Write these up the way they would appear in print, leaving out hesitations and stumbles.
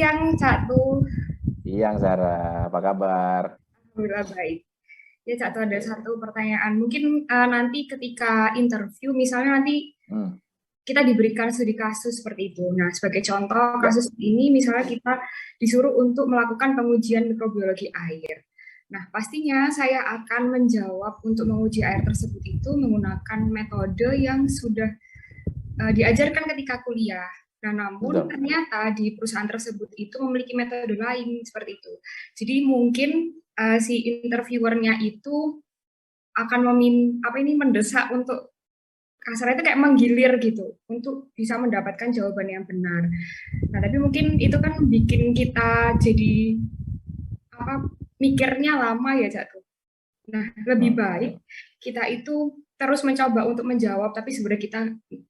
siang, Catu. Siang, Zara. Apa kabar? Alhamdulillah baik. Ya, Catu ada Oke. satu pertanyaan. Mungkin nanti ketika interview, misalnya nanti Hmm. kita diberikan studi kasus seperti itu. Nah, sebagai contoh Ya, kasus ini, misalnya kita disuruh untuk melakukan pengujian mikrobiologi air. Nah, pastinya saya akan menjawab untuk menguji air tersebut itu menggunakan metode yang sudah diajarkan ketika kuliah. Nah, namun betul. ternyata di perusahaan tersebut itu memiliki metode lain seperti itu. Jadi mungkin si interviewernya itu akan mendesak untuk kasarnya itu kayak menggilir gitu untuk bisa mendapatkan jawaban yang benar. Nah, tapi mungkin itu kan bikin kita jadi mikirnya lama ya, Jatuh. Nah, lebih baik Oke. kita itu terus mencoba untuk menjawab, tapi sebenarnya kita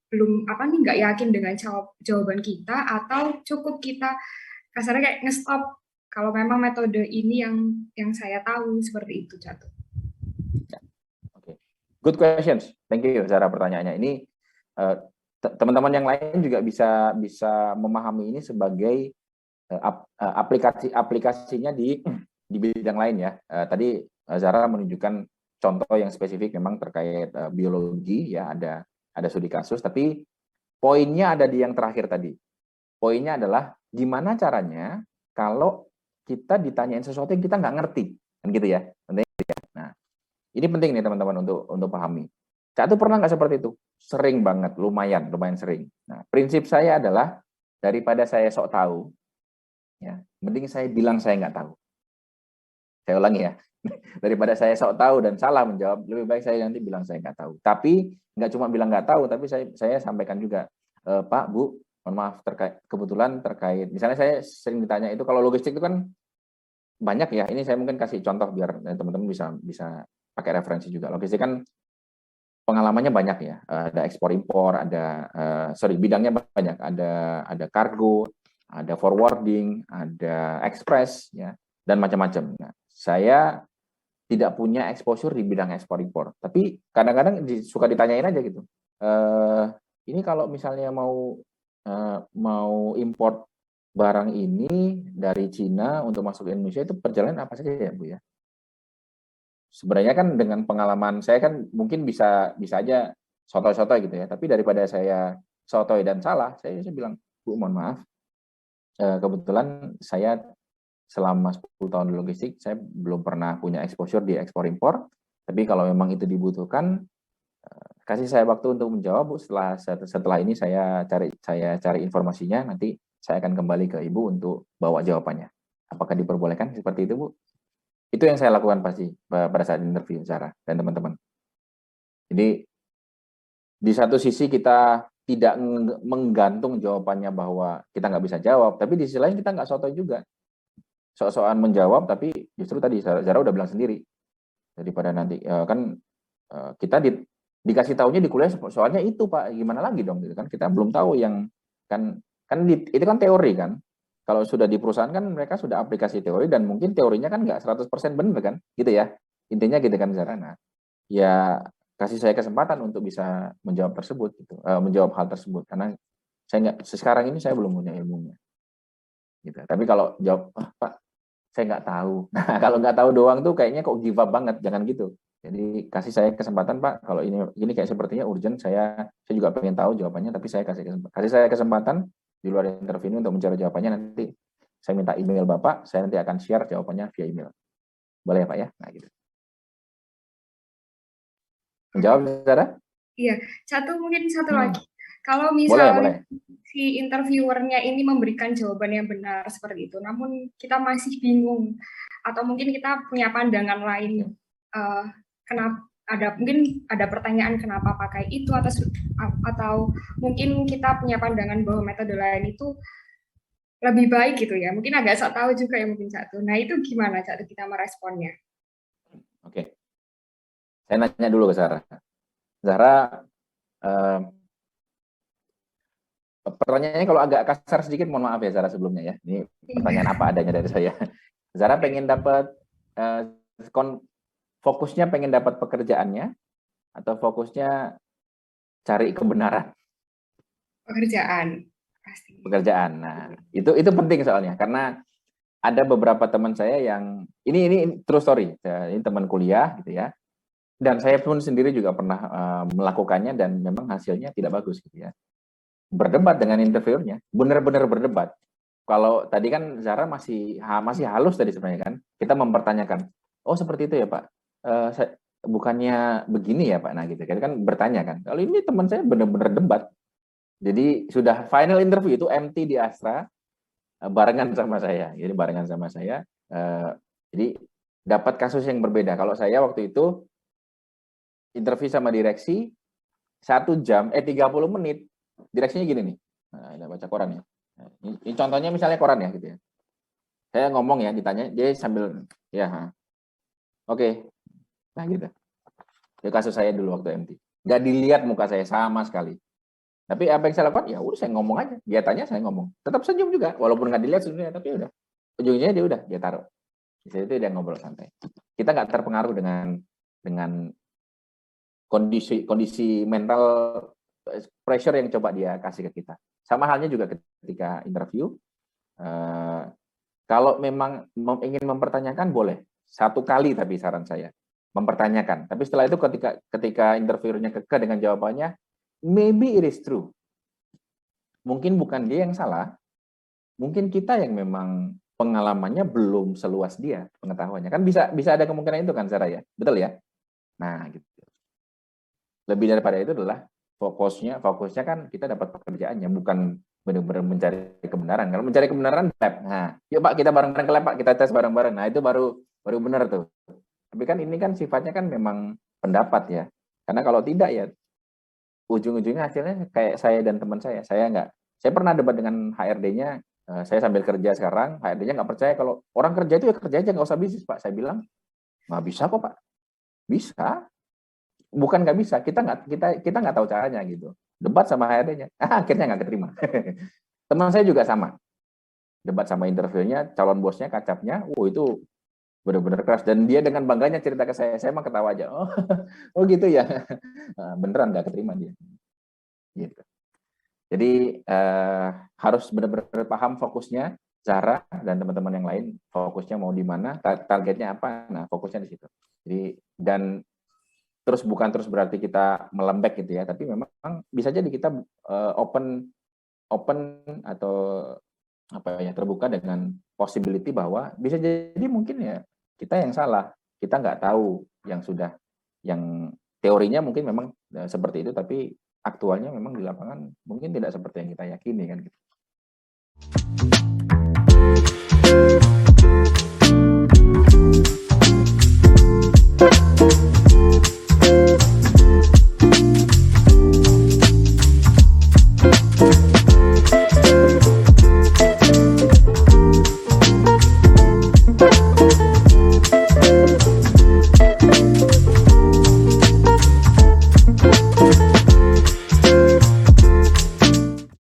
belum nggak yakin dengan jawaban kita, atau cukup kita kasarnya kayak ngestop kalau memang metode ini yang saya tahu seperti itu, Jatuh. Ya, oke. Good questions. Thank you, Zara, pertanyaannya. Ini eh, teman-teman yang lain juga bisa bisa memahami ini sebagai aplikasinya di bidang lain ya. Tadi Zara menunjukkan contoh yang spesifik memang terkait biologi ya, ada studi kasus, tapi poinnya ada di yang terakhir tadi. Poinnya adalah gimana caranya kalau kita ditanyain sesuatu yang kita nggak ngerti, kan gitu ya. Nah, ini penting nih teman-teman untuk pahami. Cak tuh pernah nggak seperti itu? Sering banget, lumayan sering. Nah, prinsip saya adalah daripada saya sok tahu, ya, mending saya bilang saya nggak tahu. Saya ulangi ya, daripada saya sok tahu dan salah menjawab, lebih baik saya nanti bilang saya nggak tahu. Tapi nggak cuma bilang nggak tahu, tapi saya sampaikan juga, Pak, Bu, mohon maaf kebetulan terkait, misalnya saya sering ditanya itu kalau logistik itu kan banyak ya. Ini saya mungkin kasih contoh biar teman-teman bisa bisa pakai referensi juga. Logistik kan pengalamannya banyak ya. Ada ekspor impor, bidangnya banyak. Ada kargo, ada forwarding, ada express ya, dan macam-macam. Nah, saya tidak punya exposure di bidang ekspor impor. Tapi kadang-kadang suka ditanyain aja gitu. Eh, ini kalau misalnya mau import barang ini dari Cina untuk masuk ke Indonesia itu perjalanan apa saja ya, Bu ya? Sebenarnya kan dengan pengalaman saya kan mungkin bisa bisa aja sotoy-sotoy gitu ya. Tapi daripada saya sotoy dan salah, saya bilang, Bu, mohon maaf, kebetulan saya selama 10 tahun di logistik, saya belum pernah punya exposure di ekspor impor. Tapi kalau memang itu dibutuhkan, kasih saya waktu untuk menjawab, Bu. Setelah ini saya cari informasinya, nanti saya akan kembali ke Ibu untuk bawa jawabannya. Apakah diperbolehkan seperti itu, Bu? Itu yang saya lakukan pasti pada saat interview Sarah dan teman-teman. Jadi di satu sisi kita tidak menggantung jawabannya bahwa kita nggak bisa jawab, tapi di sisi lain kita nggak sotoy juga. Soal menjawab, tapi justru tadi Zara udah bilang sendiri, daripada nanti kan kita dikasih tahunya di kuliah soalnya itu Pak, gimana lagi dong gitu kan, kita belum tahu yang kan itu kan teori kan. Kalau sudah di perusahaan kan mereka sudah aplikasi teori dan mungkin teorinya kan nggak 100% benar kan gitu ya, intinya gitu kan Zara. Nah, ya kasih saya kesempatan untuk bisa menjawab tersebut gitu, menjawab hal tersebut karena saya nggak, sekarang ini saya belum punya ilmunya gitu. Tapi kalau jawab, Pak, saya nggak tahu. Nah, kalau nggak tahu doang tuh kayaknya kok give up banget, jangan gitu. Jadi kasih saya kesempatan, Pak, kalau ini kayak sepertinya urgent, saya juga pengen tahu jawabannya, tapi kasih saya kesempatan di luar interview untuk mencari jawabannya, nanti saya minta email Bapak, saya nanti akan share jawabannya via email. Boleh ya Pak ya? Nah gitu. Menjawab, Sarah? Iya, mungkin satu lagi. Hmm. Kalau Boleh, misalnya boleh. si interviewernya ini memberikan jawaban yang benar seperti itu, namun kita masih bingung, atau mungkin kita punya pandangan lain, Oke. uh, kenapa mungkin ada pertanyaan kenapa pakai itu, atau mungkin kita punya pandangan bahwa metode lain itu lebih baik gitu ya. Mungkin agak sok tahu juga ya mungkin satu. Nah itu gimana satu kita meresponnya? Oke. Saya nanya dulu ke Sarah. Sarah, eh, pertanyaannya kalau agak kasar sedikit, mohon maaf ya Sarah sebelumnya ya. Ini pertanyaan apa adanya dari saya. Sarah pengen dapat eh, fokusnya pengen dapat pekerjaannya atau fokusnya cari kebenaran? Pekerjaan. pasti. Pekerjaan. Nah, itu penting soalnya karena ada beberapa teman saya yang ini true story. Ini teman kuliah gitu ya. Dan saya pun sendiri juga pernah melakukannya dan memang hasilnya tidak bagus gitu ya. Berdebat dengan interviewernya, benar-benar berdebat. Kalau tadi kan Zara masih halus tadi sebenarnya kan. Kita mempertanyakan, oh seperti itu ya Pak. Bukannya begini ya Pak. Nah gitu kan bertanya kan. Kalau ini teman saya benar-benar debat. Jadi sudah final interview itu MT di Astra barengan sama saya. Jadi barengan sama saya. Jadi dapat kasus yang berbeda. Kalau saya waktu itu interview sama direksi 1 jam 30 menit. Direksinya gini nih. Nah, ini baca koran ya. Nah, ini contohnya misalnya koran ya gitu ya. Saya ngomong ya ditanya dia sambil ya. Oke. Nah gitu. Itu kasus saya dulu waktu MT. Nggak dilihat muka saya sama sekali. Tapi apa yang saya lakukan? Ya udah saya ngomong aja. Dia tanya saya ngomong. Tetap senyum juga, walaupun nggak dilihat sebenarnya. Tapi udah. Ujungnya dia taruh. Di situ dia ngobrol santai. Kita nggak terpengaruh dengan kondisi mental pressure yang coba dia kasih ke kita. Sama halnya juga ketika interview. Kalau memang ingin mempertanyakan boleh. 1 kali tapi saran saya mempertanyakan. Tapi setelah itu ketika interviewernya kekeh dengan jawabannya, maybe it is true. Mungkin bukan dia yang salah, mungkin kita yang memang pengalamannya belum seluas dia pengetahuannya. Kan bisa ada kemungkinan itu kan Sarah ya, betul ya? Nah gitu. Lebih daripada itu adalah fokusnya kan kita dapat pekerjaannya, bukan benar-benar mencari kebenaran. Kalau mencari kebenaran lab, nah yuk Pak kita bareng-bareng ke lab Pak, kita tes bareng-bareng. Nah itu baru benar tuh. Tapi kan ini kan sifatnya kan memang pendapat ya. Karena kalau tidak ya ujung-ujungnya hasilnya kayak saya dan teman saya pernah debat dengan HRD-nya, saya sambil kerja sekarang, HRD-nya nggak percaya kalau orang kerja itu ya kerja aja nggak usah bisnis Pak. Saya bilang nggak bisa kok Pak, bisa, bukan nggak bisa, kita nggak tahu caranya gitu. Debat sama HRD-nya, akhirnya nggak keterima. Teman saya juga sama, debat sama interviewnya, calon bosnya, kacapnya, itu benar-benar keras dan dia dengan bangganya cerita ke saya mah ketawa aja. Oh gitu ya, beneran nggak keterima dia. Gitu. Jadi harus benar-benar paham fokusnya Zara dan teman-teman yang lain, fokusnya mau di mana, targetnya apa, nah fokusnya di situ. Jadi dan terus bukan berarti kita melembek gitu ya, tapi memang bisa jadi kita open atau apa ya, terbuka dengan possibility bahwa bisa jadi mungkin ya kita yang salah, kita nggak tahu yang teorinya mungkin memang seperti itu, tapi aktualnya memang di lapangan mungkin tidak seperti yang kita yakini kan gitu.